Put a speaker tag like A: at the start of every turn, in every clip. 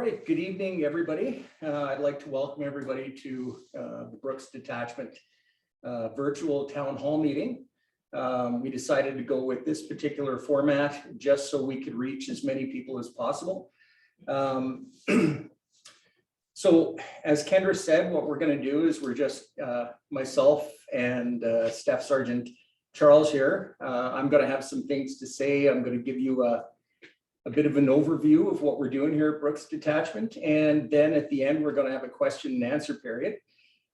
A: right, good evening, everybody. I'd like to welcome everybody to the Brooks Detachment virtual town hall meeting. We decided to go with this particular format just so we could reach as many people as possible. So as Kendra said, what we're going to do is we're just myself and Staff Sergeant Charles here. I'm going to have some things to say. I'm going to give you a bit of an overview of what we're doing here at Brooks Detachment. And then at the end, we're going to have a question and answer period.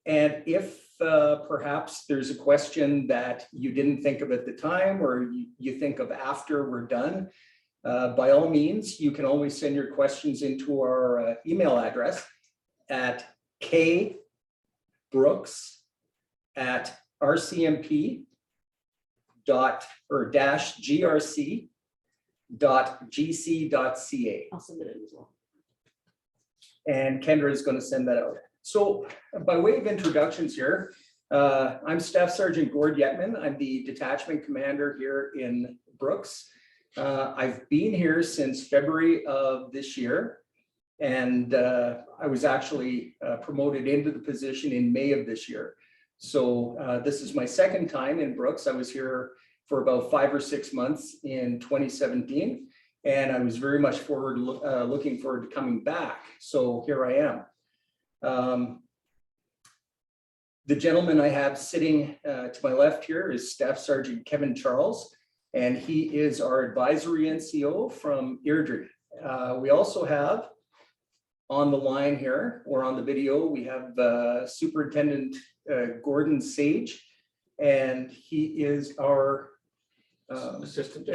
A: And if perhaps there's a question that you didn't think of at the time or you think of after we're done, by all means, you can always send your questions into our email address at brooks@rcmp.grc.gc.ca.
B: I'll submit it as well.
A: And Kendra is going to send that out. So by way of introductions here, I'm Staff Sergeant Yetman. I'm the detachment commander here in Brooks. I've been here since February of this year, and I was actually promoted into the position in May of this year. So this is my second time in Brooks. I was here for about 5 or 6 months in 2017, and I was very much looking forward to coming back. So here I am. The gentleman I have sitting to my left here is Staff Sergeant Kevin Charles, and he is our advisory NCO from Airdrie. We also have on the line here, or on the video, we have Superintendent Gordon Sage, and he is our assistant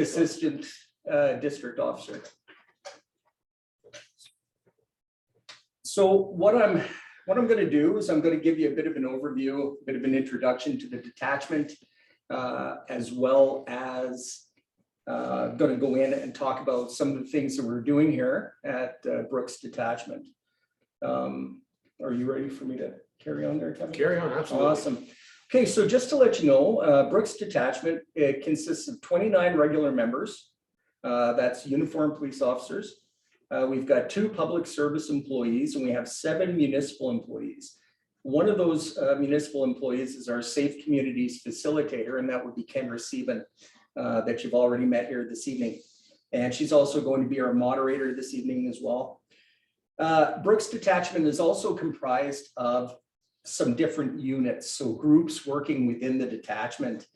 A: district officer. So what I'm going to do is I'm going to give you a bit of an overview, a bit of an introduction to the detachment, as well as going to go in and talk about some of the things that we're doing here at Brooks Detachment. Are you ready for me to carry on there, Kevin?
C: Carry on, absolutely.
A: Awesome. Okay, so just to let you know, Brooks Detachment, it consists of 29 regular members. That's uniformed police officers. We've got 2 public service employees, and we have 7 municipal employees. One of those municipal employees is our Safe Communities facilitator, and that would be Kendra Sieben, that you've already met here this evening. And she's also going to be our moderator this evening as well. Brooks Detachment is also comprised of some different units, so groups working within the detachment.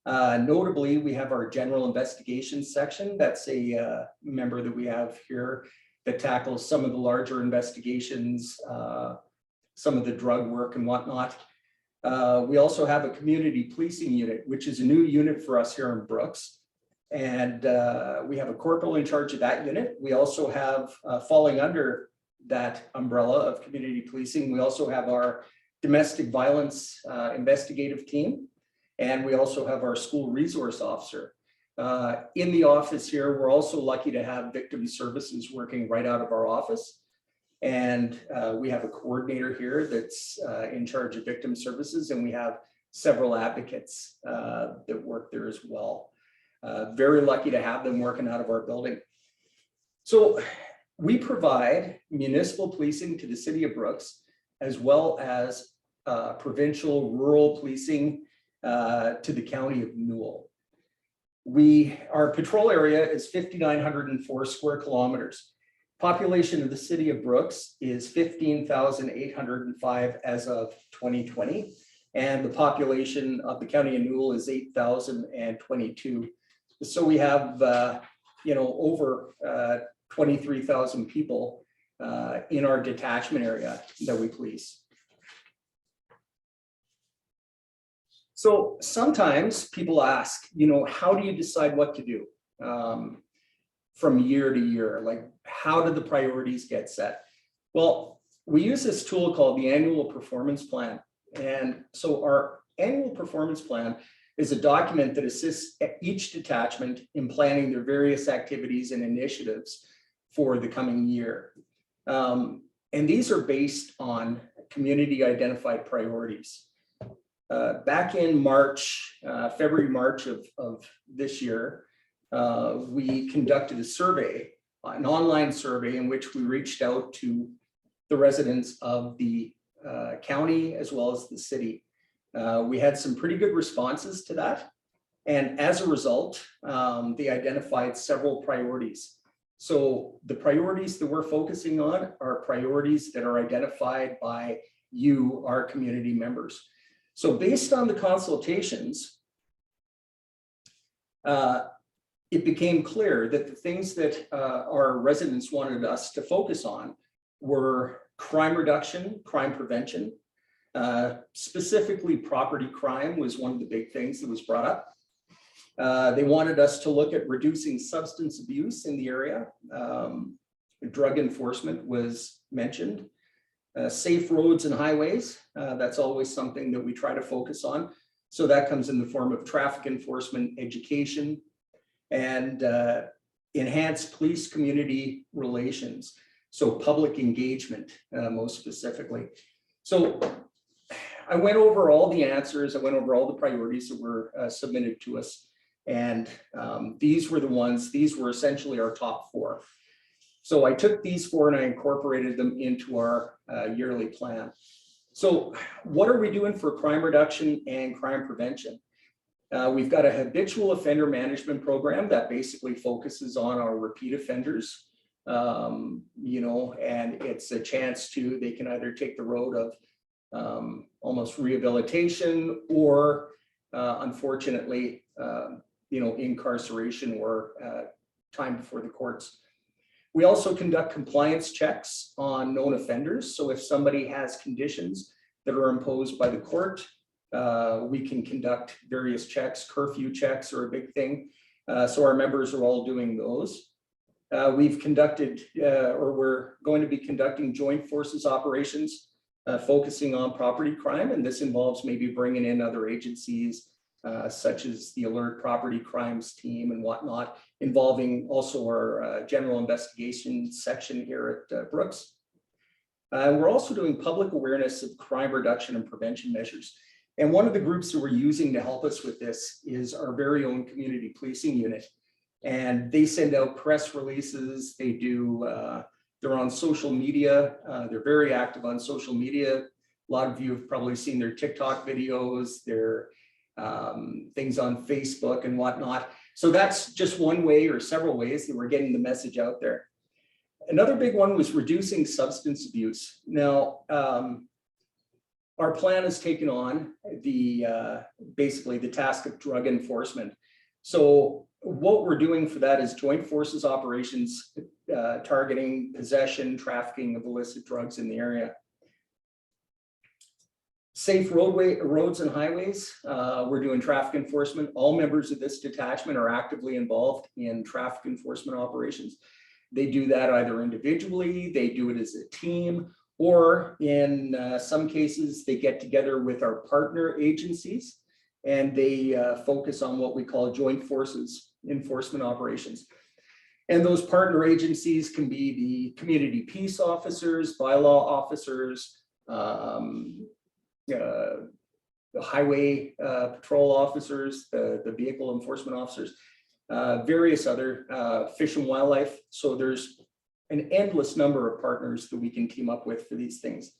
A: Notably, we have our general investigations section. That's a member that we have here that tackles some of the larger investigations, some of the drug work and whatnot. We also have a community policing unit, which is a new unit for us here in Brooks. And we have a corporal in charge of that unit. We also have, falling under that umbrella of community policing, we also have our domestic violence investigative team. And we also have our school resource officer. In the office here, we're also lucky to have victim services working right out of our office. And we have a coordinator here that's in charge of victim services, and we have several advocates that work there as well. Very lucky to have them working out of our building. So we provide municipal policing to the city of Brooks, as well as provincial rural policing to the county of Newell. Our patrol area is 5,904 square kilometers. Population of the city of Brooks is 15,805 as of 2020, and the population of the county of Newell is 8,022. So we have over 23,000 people in our detachment area that we police. So sometimes people ask, how do you decide what to do from year to year? Like, how do the priorities get set? Well, we use this tool called the annual performance plan. And so our annual performance plan is a document that assists each detachment in planning their various activities and initiatives for the coming year. And these are based on community identified priorities. Back in February, March of this year, we conducted a survey an online survey in which we reached out to the residents of the county as well as the city. We had some pretty good responses to that. And as a result, they identified several priorities. So the priorities that we're focusing on are priorities that are identified by you, our community members. So based on the consultations, it became clear that the things that our residents wanted us to focus on were crime reduction, crime prevention. Specifically, property crime was one of the big things that was brought up. They wanted us to look at reducing substance abuse in the area. Drug enforcement was mentioned. Safe roads and highways, that's always something that we try to focus on. So that comes in the form of traffic enforcement, education, and enhanced police community relations. So public engagement, most specifically. So I went over all the answers. I went over all the priorities that were submitted to us. And these were the ones, these were essentially our top four. So I took these four and I incorporated them into our yearly plan. So what are we doing for crime reduction and crime prevention? We've got a habitual offender management program that basically focuses on our repeat offenders, you know, and it's a chance to, they can either take the road of almost rehabilitation or unfortunately, you know, incarceration or time before the courts. We also conduct compliance checks on known offenders. So if somebody has conditions that are imposed by the court, we can conduct various checks. Curfew checks are a big thing. So our members are all doing those. We've conducted, or we're going to be conducting joint forces operations, focusing on property crime. And this involves maybe bringing in other agencies, such as the alert property crimes team and whatnot, involving also our general investigation section here at Brooks. We're also doing public awareness of crime reduction and prevention measures. And one of the groups that we're using to help us with this is our very own community policing unit. And they send out press releases. They do, they're on social media. They're very active on social media. A lot of you have probably seen their TikTok videos, their things on Facebook and whatnot. So that's just one way or several ways that we're getting the message out there. Another big one was reducing substance abuse. Now, our plan has taken on the basically the task of drug enforcement. So what we're doing for that is joint forces operations targeting possession, trafficking of illicit drugs in the area. Safe roads and highways, we're doing traffic enforcement. All members of this detachment are actively involved in traffic enforcement operations. They do that either individually, they do it as a team, or in some cases, they get together with our partner agencies and they focus on what we call joint forces enforcement operations. And those partner agencies can be the community peace officers, bylaw officers, the highway patrol officers, the vehicle enforcement officers, various other fish and wildlife. So there's an endless number of partners that we can team up with for these things.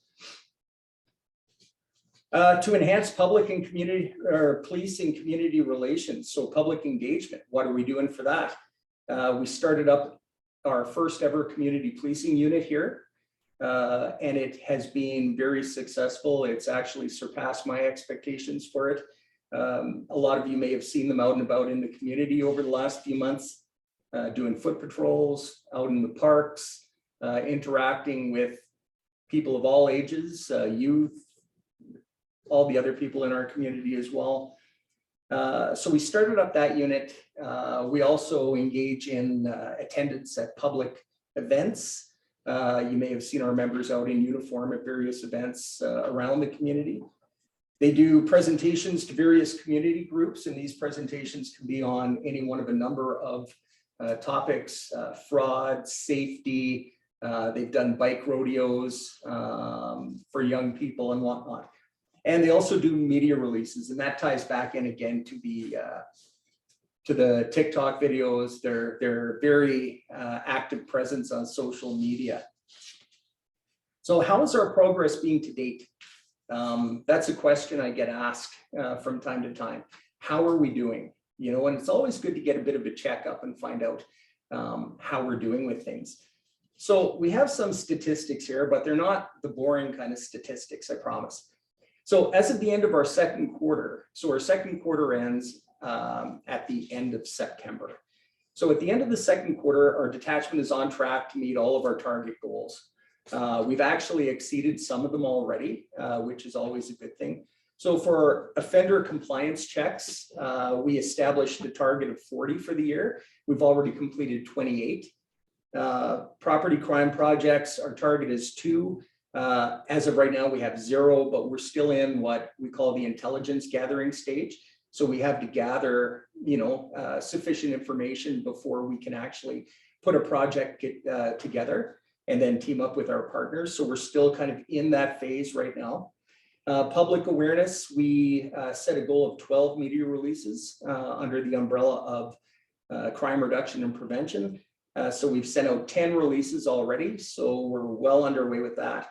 A: To enhance public and community, or police and community relations, so public engagement, what are we doing for that? We started up our first ever community policing unit here. And it has been very successful. It's actually surpassed my expectations for it. A lot of you may have seen them out and about in the community over the last few months, doing foot patrols, out in the parks, interacting with people of all ages, youth, all the other people in our community as well. So we started up that unit. We also engage in attendance at public events. You may have seen our members out in uniform at various events around the community. They do presentations to various community groups, and these presentations can be on any one of a number of topics, fraud, safety. They've done bike rodeos for young people and whatnot. And they also do media releases, and that ties back in again to the to the TikTok videos, their very active presence on social media. So how is our progress being to date? That's a question I get asked from time to time. How are we doing? You know, and it's always good to get a bit of a checkup and find out how we're doing with things. So we have some statistics here, but they're not the boring kind of statistics, I promise. So as of the end of our second quarter, so our second quarter ends at the end of September. So at the end of the second quarter, our detachment is on track to meet all of our target goals. We've actually exceeded some of them already, which is always a good thing. So for offender compliance checks, we established a target of 40 for the year. We've already completed 28. Property crime projects, our target is 2. As of right now, we have 0, but we're still in what we call the intelligence gathering stage. So we have to gather, you know, sufficient information before we can actually put a project together and then team up with our partners. So we're still kind of in that phase right now. Public awareness, we set a goal of 12 media releases under the umbrella of crime reduction and prevention. So we've sent out 10 releases already, so we're well underway with that.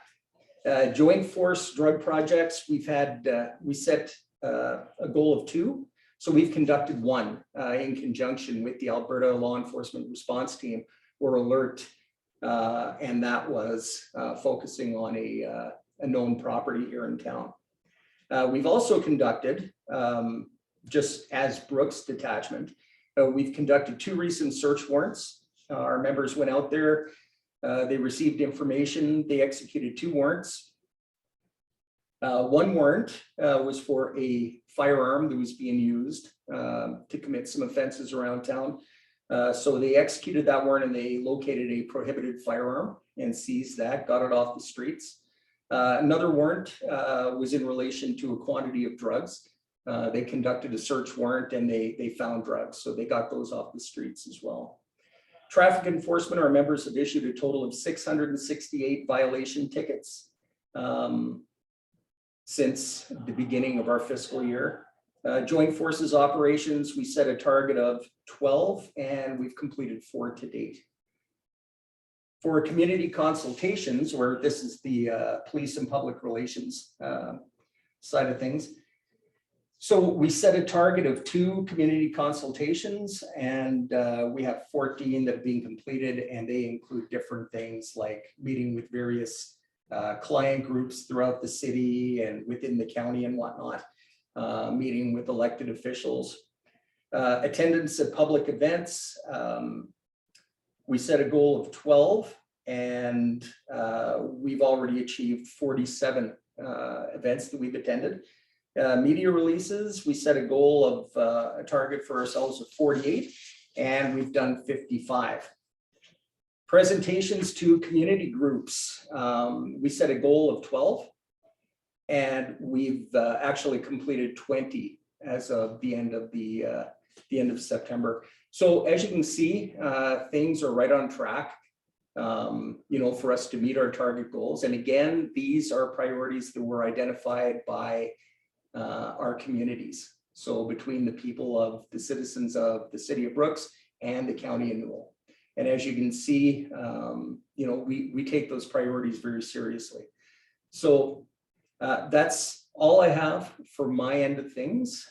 A: Joint force drug projects, we set a goal of 2. So we've conducted 1 in conjunction with the Alberta Law Enforcement Response Team, or ALERT, and that was focusing on a known property here in town. We've also conducted, just as Brooks Detachment, we've conducted 2 recent search warrants. Our members went out there, they received information, they executed 2 warrants. 1 warrant was for a firearm that was being used to commit some offenses around town. So they executed that warrant and they located a prohibited firearm and seized that, got it off the streets. Another warrant was in relation to a quantity of drugs. They conducted a search warrant and they found drugs, so they got those off the streets as well. Traffic enforcement, our members have issued a total of 668 violation tickets since the beginning of our fiscal year. Joint forces operations, we set a target of 12 and we've completed 4 to date. For community consultations, where this is the police and public relations side of things. So we set a target of 2 community consultations and we have 14 that have been completed, and they include different things like meeting with various client groups throughout the city and within the county and whatnot, meeting with elected officials. Attendance at public events, we set a goal of 12 and we've already achieved 47 events that we've attended. Media releases, we set a goal of a target for ourselves of 48 and we've done 55. Presentations to community groups, we set a goal of 12 and we've actually completed 20 as of the end of September. So as you can see, things are right on track, you know, for us to meet our target goals. And again, these are priorities that were identified by our communities. So between the people of the citizens of the city of Brooks and the county of Newell. And as you can see, you know, we take those priorities very seriously. So that's all I have for my end of things.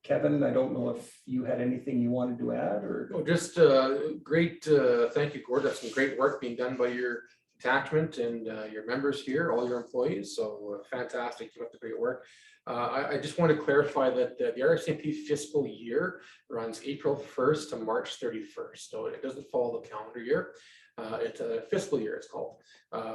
A: Kevin, I don't know if you had anything you wanted to add or.
B: Oh, just great. Thank you, Gord. That's some great work being done by your detachment and your members here, all your employees. So fantastic. Keep up the great work. I just want to clarify that the RCMP fiscal year runs April 1st to March 31st. So it doesn't follow the calendar year. It's a fiscal year, it's called.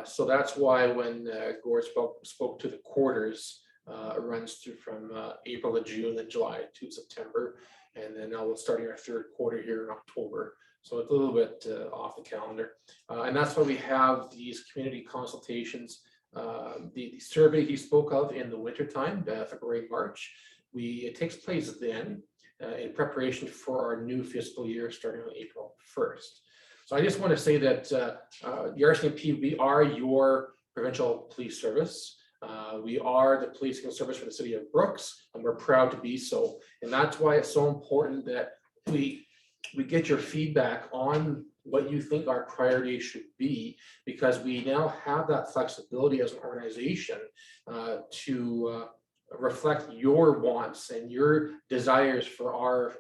B: So that's why when Gord spoke to the quarters, it runs through from April to June and July to September. And then now we're starting our 3rd quarter here in October. So it's a little bit off the calendar. And that's why we have these community consultations. The survey he spoke of in the wintertime, February, March, it takes place then in preparation for our new fiscal year starting on April 1st. So I just want to say that the RCMP, we are your provincial police service. We are the policing service for the city of Brooks, and we're proud to be so. And that's why it's so important that we get your feedback on what you think our priorities should be, because we now have that flexibility as an organization to reflect your wants and your desires for our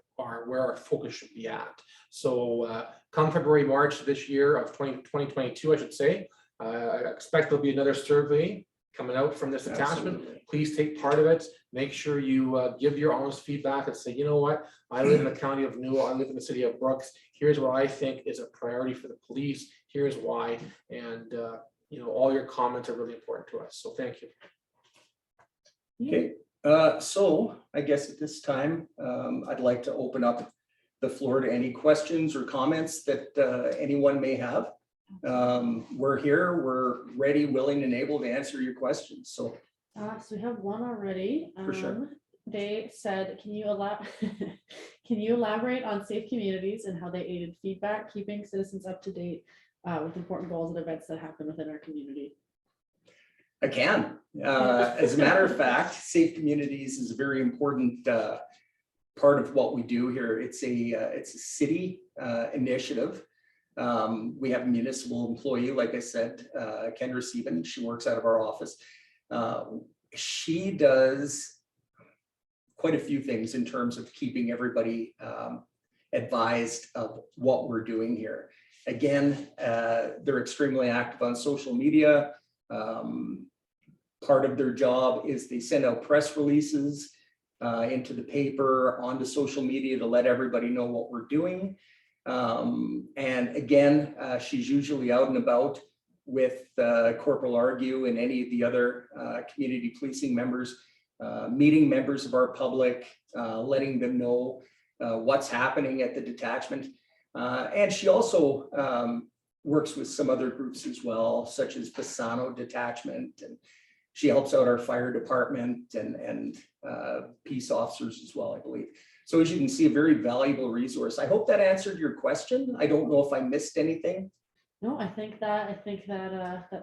B: where our focus should be at. So come February, March this year of 2022, I should say, I expect there'll be another survey coming out from this attachment.
A: Absolutely.
B: Please take part of it. Make sure you give your honest feedback and say, you know what, I live in the county of Newell, I live in the city of Brooks. Here's what I think is a priority for the police. Here's why. And you know, all your comments are really important to us. So thank you.
A: Okay, so I guess at this time, I'd like to open up the floor to any questions or comments that anyone may have. We're here, we're ready, willing, and able to answer your questions. So
C: So we have one already.
A: For sure.
C: They said, can you elaborate on safe communities and how they aided feedback, keeping citizens up to date with important goals and events that happen within our community?
A: I can. As a matter of fact, safe communities is a very important part of what we do here. It's a city initiative. We have a municipal employee, like I said, Kendra Sieben. She works out of our office. She does quite a few things in terms of keeping everybody advised of what we're doing here. Again, they're extremely active on social media. Part of their job is they send out press releases into the paper, onto social media to let everybody know what we're doing. And again, she's usually out and about with Corporal Argue and any of the other community policing members, meeting members of our public, letting them know what's happening at the detachment. And she also works with some other groups as well, such as Bassano Detachment, and she helps out our fire department and peace officers as well, I believe. So as you can see, a very valuable resource. I hope that answered your question. I don't know if I missed anything.
C: No, I think that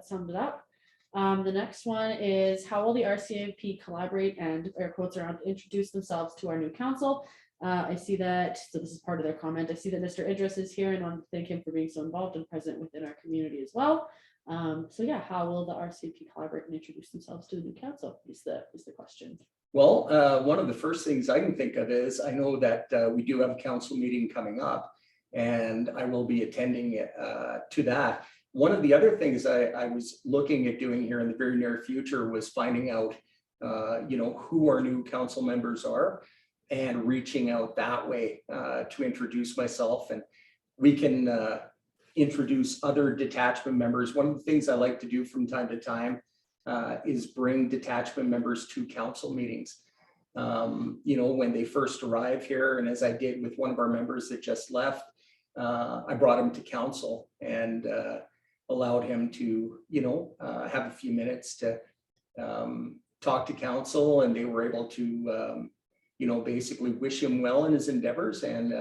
C: summed it up. The next one is, how will the RCMP collaborate and, air quotes around, introduce themselves to our new council? I see that, so this is part of their comment. I see that Mr. Idris is here, and I want to thank him for being so involved and present within our community as well. So yeah, how will the RCMP collaborate and introduce themselves to the new council is the question.
A: Well, one of the first things I can think of is, I know that we do have a council meeting coming up, and I will be attending to that. One of the other things I was looking at doing here in the very near future was finding out, you know, who our new council members are, and reaching out that way to introduce myself, and we can introduce other detachment members. One of the things I like to do from time to time is bring detachment members to council meetings. You know, when they first arrive here, and as I did with one of our members that just left, I brought him to council and allowed him to, you know, have a few minutes to talk to council, and they were able to, you know, basically wish him well in his endeavors, and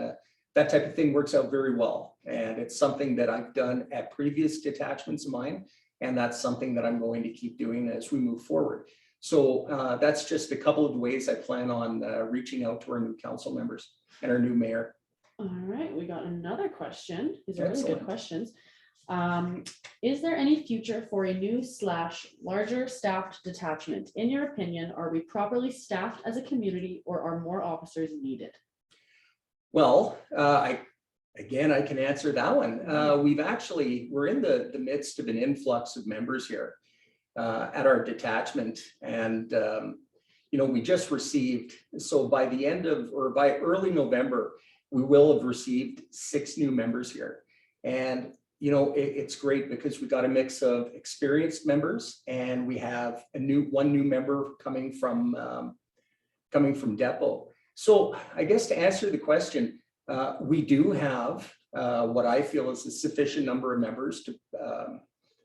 A: that type of thing works out very well. And it's something that I've done at previous detachments of mine, and that's something that I'm going to keep doing as we move forward. So that's just a couple of ways I plan on reaching out to our new council members and our new mayor.
C: All right, we got another question. These are really
A: Excellent.
C: good questions. Is there any future for a new / larger staffed detachment? In your opinion, are we properly staffed as a community, or are more officers needed?
A: Well, I can answer that one. We're in the midst of an influx of members here at our detachment, and you know, we just received, so by the end of, or by early November, we will have received 6 new members here. And you know, it's great because we got a mix of experienced members, and we have one new member coming from Depot. So I guess to answer the question, we do have what I feel is a sufficient number of members to,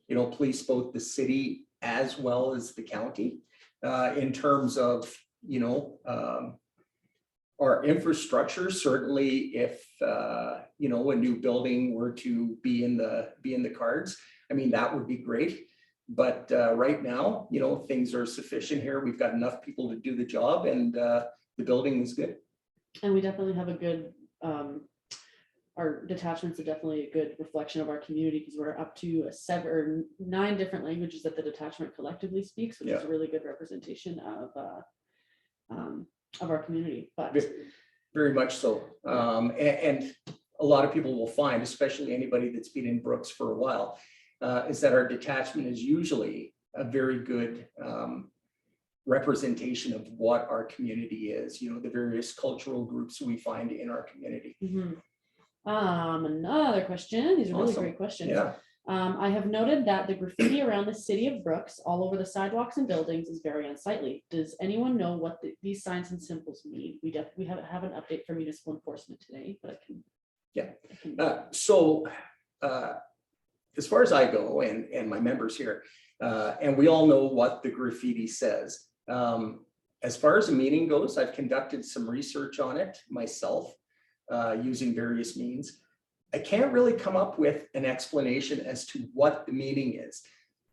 A: you know, police both the city as well as the county in terms of, you know, our infrastructure. Certainly, if you know, a new building were to be in the cards, I mean, that would be great. But right now, you know, things are sufficient here. We've got enough people to do the job, and the building is good.
C: And we definitely have a good, our detachments are definitely a good reflection of our community, because we're up to 7 or 9 different languages that the detachment collectively speaks, which is a really good representation of our community. But
A: Very much so. And a lot of people will find, especially anybody that's been in Brooks for a while, is that our detachment is usually a very good representation of what our community is, you know, the various cultural groups we find in our community.
C: Another question. These are really
A: Awesome.
C: great questions.
A: Yeah.
C: I have noted that the graffiti around the city of Brooks, all over the sidewalks and buildings, is very unsightly. Does anyone know what these signs and symbols mean? We have an update from municipal enforcement today, but I can.
A: Yeah.
C: I can-
A: As far as I go, and my members here, and we all know what the graffiti says. As far as the meaning goes, I've conducted some research on it myself, using various means. I can't really come up with an explanation as to what the meaning is.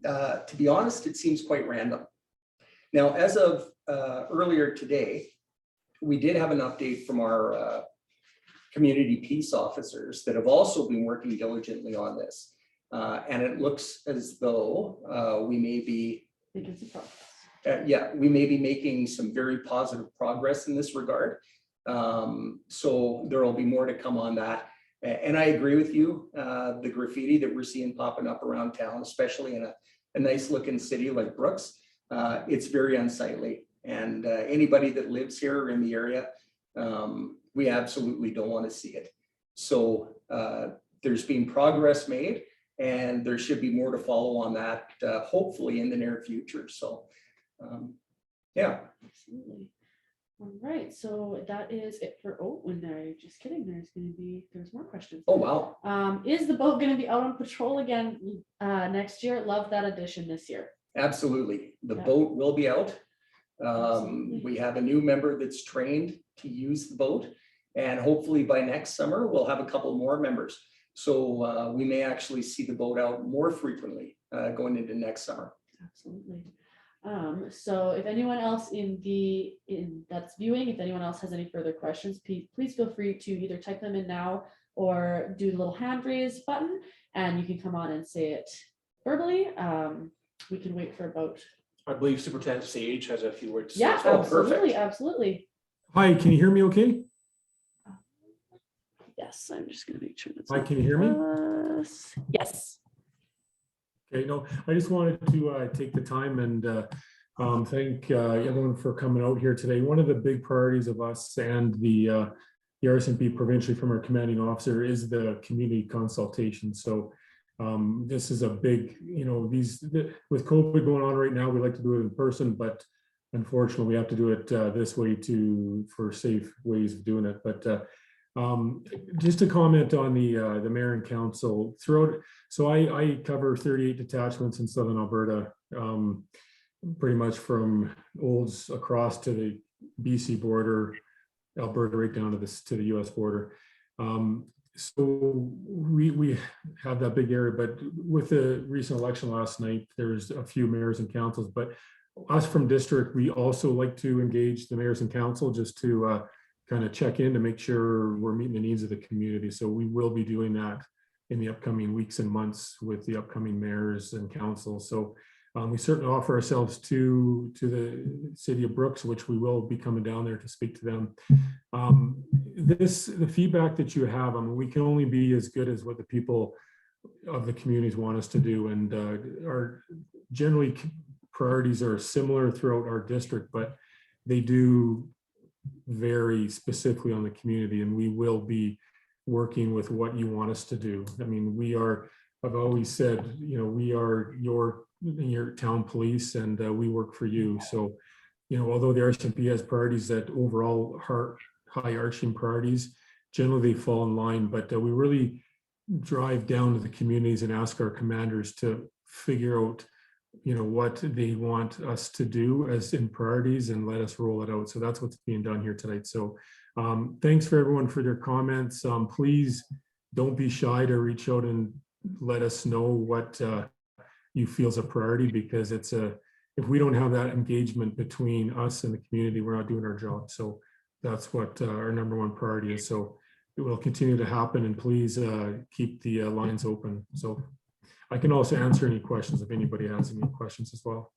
A: To be honest, it seems quite random. Now, as of earlier today, we did have an update from our community peace officers that have also been working diligently on this. And it looks as though we may be,
C: Making some progress.
A: we may be making some very positive progress in this regard. So there will be more to come on that. And I agree with you, the graffiti that we're seeing popping up around town, especially in a nice looking city like Brooks, it's very unsightly. And anybody that lives here in the area, we absolutely don't want to see it. So there's been progress made, and there should be more to follow on that, hopefully in the near future. So yeah.
C: Absolutely. All right, so that is it for Oatwin there. Just kidding, there's more questions.
A: Oh, wow.
C: Is the boat going to be out on patrol again next year? Love that addition this year.
A: Absolutely. The
C: Yeah.
A: boat will be out.
C: Absolutely.
A: We have a new member that's trained to use the boat, and hopefully by next summer, we'll have a couple more members. So we may actually see the boat out more frequently going into next summer.
C: Absolutely. So if anyone else that's viewing, if anyone else has any further questions, please feel free to either type them in now or do the little hand raise button, and you can come on and say it verbally. We can wait for about.
B: I believe Superintendent Sage has a few words to
C: Yeah,
B: say.
C: absolutely,
A: perfect.
C: absolutely.
D: Hi, can you hear me okay?
C: Yes, I'm just gonna make sure that's.
D: Hi, can you hear me?
C: Yes.
D: Okay, no, I just wanted to take the time and thank everyone for coming out here today. One of the big priorities of us and the RCMP provincially from our commanding officer is the community consultation. So this is a big, you know, with COVID going on right now, we like to do it in person, but unfortunately we have to do it this way for safe ways of doing it. But just to comment on the mayor and council throughout. So I cover 38 detachments in Southern Alberta, pretty much from Olds across to the BC border, Alberta right down to the US border. So we have that big area, but with the recent election last night, there's a few mayors and councils, but us from district, we also like to engage the mayors and council just to kind of check in to make sure we're meeting the needs of the community. So we will be doing that in the upcoming weeks and months with the upcoming mayors and councils. So we certainly offer ourselves to the city of Brooks, which we will be coming down there to speak to them. The feedback that you have, I mean, we can only be as good as what the people of the communities want us to do. And our generally priorities are similar throughout our district, but they do vary specifically on the community, and we will be working with what you want us to do. I mean, I've always said, you know, we are your town police, and we work for you. So, you know, although the RCMP has priorities that overall are high arching priorities, generally they fall in line, but we really drive down to the communities and ask our commanders to figure out, you know, what they want us to do as in priorities and let us roll it out. So that's what's being done here tonight. So thanks for everyone for their comments. Please don't be shy to reach out and let us know what you feel is a priority, because if we don't have that engagement between us and the community, we're not doing our job. So that's what our number one priority is. So it will continue to happen, and please keep the lines open. So I can also answer any questions if anybody has any questions as well.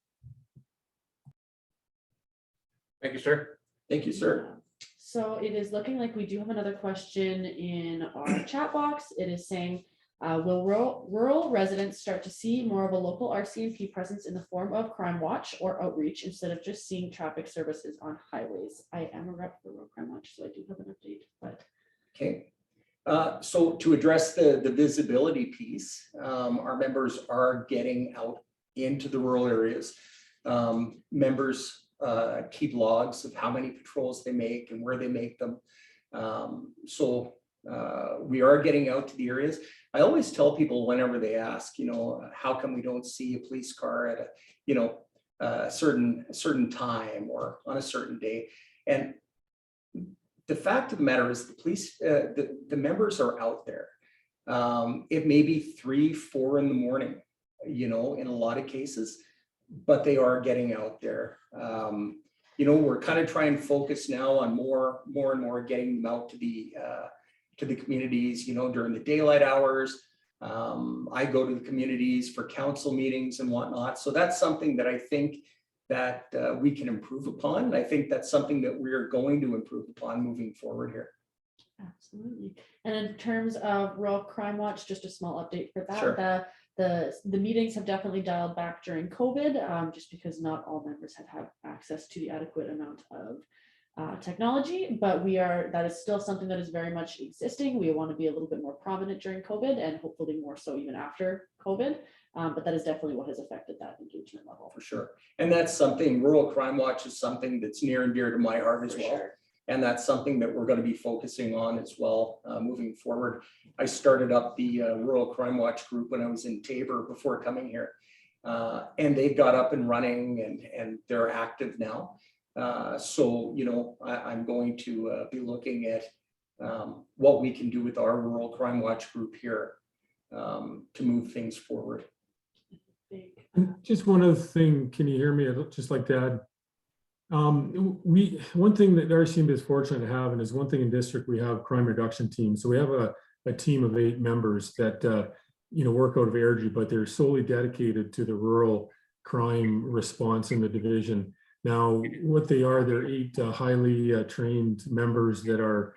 B: Thank you, sir.
A: Thank you, sir.
C: So it is looking like we do have another question in our chat box. It is saying, will rural residents start to see more of a local RCMP presence in the form of crime watch or outreach instead of just seeing traffic services on highways? I am a rep for Rural Crime Watch, so I do have an update, but.
A: Okay. So to address the visibility piece, our members are getting out into the rural areas. Members keep logs of how many patrols they make and where they make them. So we are getting out to the areas. I always tell people whenever they ask, how come we don't see a police car at a certain time or on a certain day? And the fact of the matter is the police, the members are out there. It may be 3, 4 in the morning, in a lot of cases, but they are getting out there. We're kind of trying to focus now on more and more getting them out to the communities, during the daylight hours. I go to the communities for council meetings and whatnot. So that's something that I think that we can improve upon. I think that's something that we're going to improve upon moving forward here.
C: Absolutely. And in terms of Rural Crime Watch, just a small update for that.
A: Sure.
C: The meetings have definitely dialed back during COVID, just because not all members have had access to the adequate amount of technology, but that is still something that is very much existing. We want to be a little bit more prominent during COVID and hopefully more so even after COVID. But that is definitely what has affected that engagement level.
A: For sure. And that's something, Rural Crime Watch is something that's near and dear to my heart as well.
C: Sure.
A: And that's something that we're going to be focusing on as well moving forward. I started up the Rural Crime Watch group when I was in Tabor before coming here. And they've got up and running and they're active now. So, I'm going to be looking at what we can do with our Rural Crime Watch group here to move things forward.
D: Just one other thing, can you hear me? I'd just like to add. One thing that RCMP is fortunate to have, and is one thing in district, we have crime reduction teams. So we have a team of 8 members that work out of Airdrie, but they're solely dedicated to the rural crime response in the division. Now, what they're 8 highly trained members that are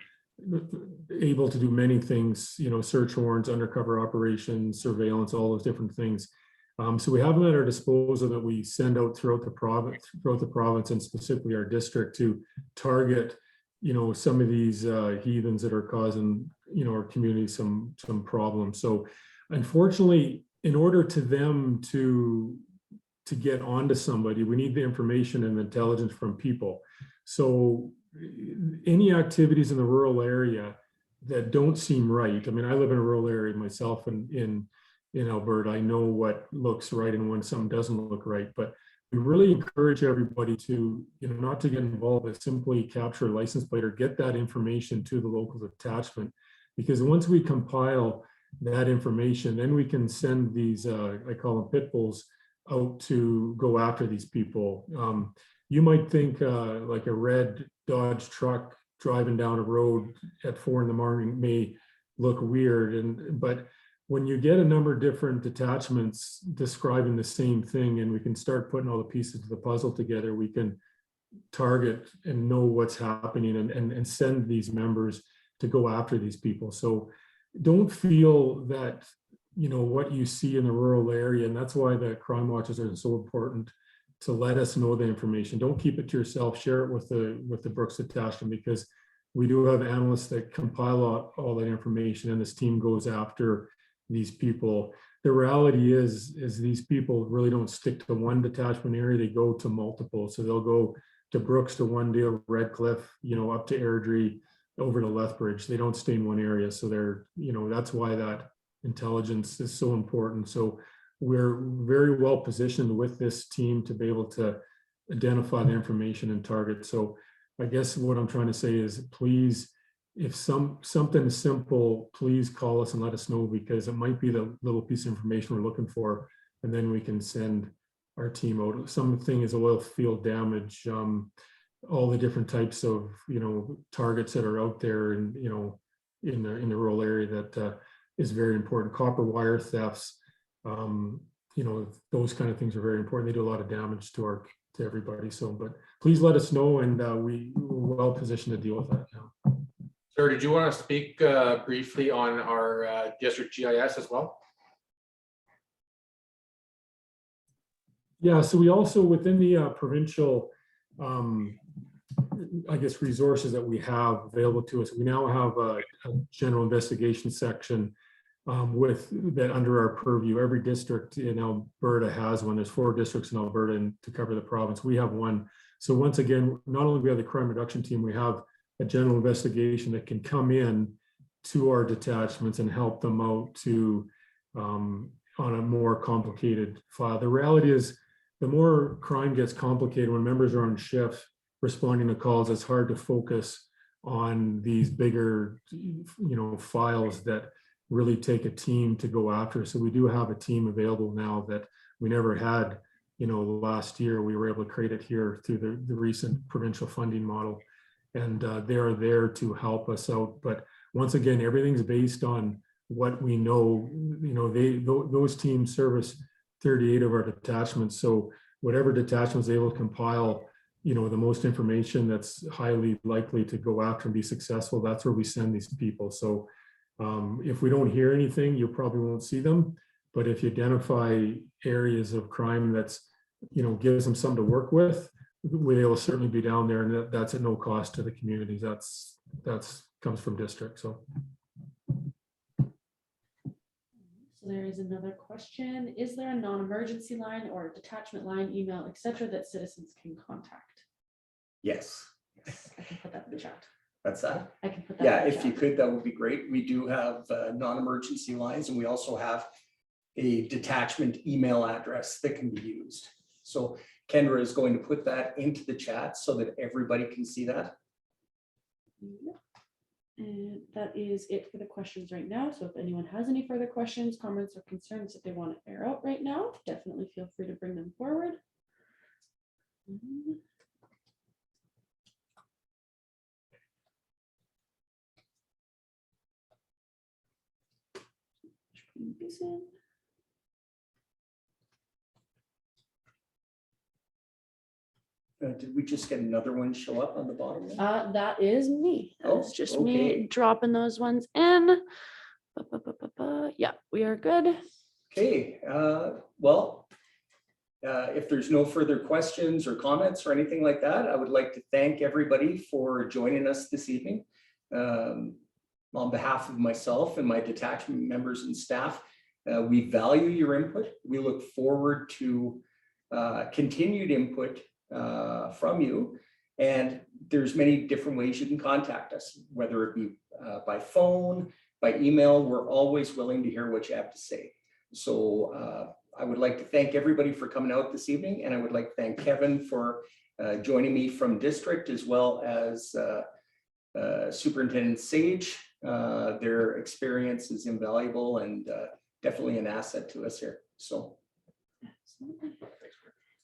D: able to do many things, search warrants, undercover operations, surveillance, all those different things. So we have them at our disposal that we send out throughout the province and specifically our district to target, some of these heathens that are causing, our community some problems. So unfortunately, in order to them to get onto somebody, we need the information and intelligence from people. So any activities in the rural area that don't seem right. I mean, I live in a rural area myself in Alberta. I know what looks right and when something doesn't look right, but we really encourage everybody to, not to get involved, but simply capture a license plate or get that information to the local detachment. Because once we compile that information, then we can send these, I call them pit bulls, out to go after these people. You might think like a red Dodge truck driving down a road at 4 in the morning may look weird, but when you get a number of different detachments describing the same thing, and we can start putting all the pieces of the puzzle together, we can target and know what's happening and send these members to go after these people. So don't feel that, what you see in the rural area, and that's why the crime watches are so important, to let us know the information. Don't keep it to yourself, share it with the Brooks detachment, because we do have analysts that compile all that information, and this team goes after these people. The reality is these people really don't stick to one detachment area, they go to multiple. So they'll go to Brooks, to one deal, Red Cliff, up to Airdrie, over to Lethbridge. They don't stay in one area. So they're, that's why that intelligence is so important. So we're very well positioned with this team to be able to identify the information and target. So I guess what I'm trying to say is, please, if something simple, please call us and let us know, because it might be the little piece of information we're looking for and then we can send our team out. Something is oil field damage, all the different types of, targets that are out there and, in the rural area that is very important. Copper wire thefts, those kind of things are very important. They do a lot of damage to everybody. So, but please let us know, and we're well positioned to deal with that now.
B: Sir, did you want to speak briefly on our district GIS as well?
D: Yeah, so we also, within the provincial, resources that we have available to us, we now have a general investigation section with that under our purview. Every district in Alberta has one. There's 4 districts in Alberta, and to cover the province, we have one. So once again, not only do we have the crime reduction team, we have a general investigation that can come in to our detachments and help them out to on a more complicated file. The reality is, the more crime gets complicated, when members are on shift responding to calls, it's hard to focus on these bigger, files that really take a team to go after. So we do have a team available now that we never had, last year. We were able to create it here through the recent provincial funding model, and they're there to help us out. But once again, everything's based on what we know. Those teams service 38 of our detachments. So whatever detachment is able to compile, the most information that's highly likely to go after and be successful, that's where we send these people. So if we don't hear anything, you probably won't see them. But if you identify areas of crime that's, gives them something to work with, they'll certainly be down there, and that's at no cost to the communities. That's comes from district. So
C: there is another question. Is there a non-emergency line or a detachment line, email, etc., that citizens can contact?
A: Yes.
C: I can put that in the chat.
A: That's that.
C: I can put that.
A: Yeah,
C: in the
A: if you
C: chat.
A: could, that would be great. We do have non-emergency lines, and we also have a detachment email address that can be used. So Kendra is going to put that into the chat so that everybody can see that.
C: Yep. And that is it for the questions right now. So if anyone has any further questions, comments, or concerns that they want to air out right now, definitely feel free to bring them forward.
A: Did we just get another one show up on the bottom?
C: That is me. That's just me
A: okay.
C: dropping those ones in. Yeah, we are good.
A: Okay, well, if there's no further questions or comments or anything like that, I would like to thank everybody for joining us this evening. On behalf of myself and my detachment members and staff, we value your input. We look forward to continued input from you. And there's many different ways you can contact us, whether it be by phone, by email. We're always willing to hear what you have to say. So I would like to thank everybody for coming out this evening, and I would like to thank Kevin for joining me from district, as well as Superintendent Sage. Their experience is invaluable and definitely an asset to us here. So.
C: Absolutely.
B: Thanks.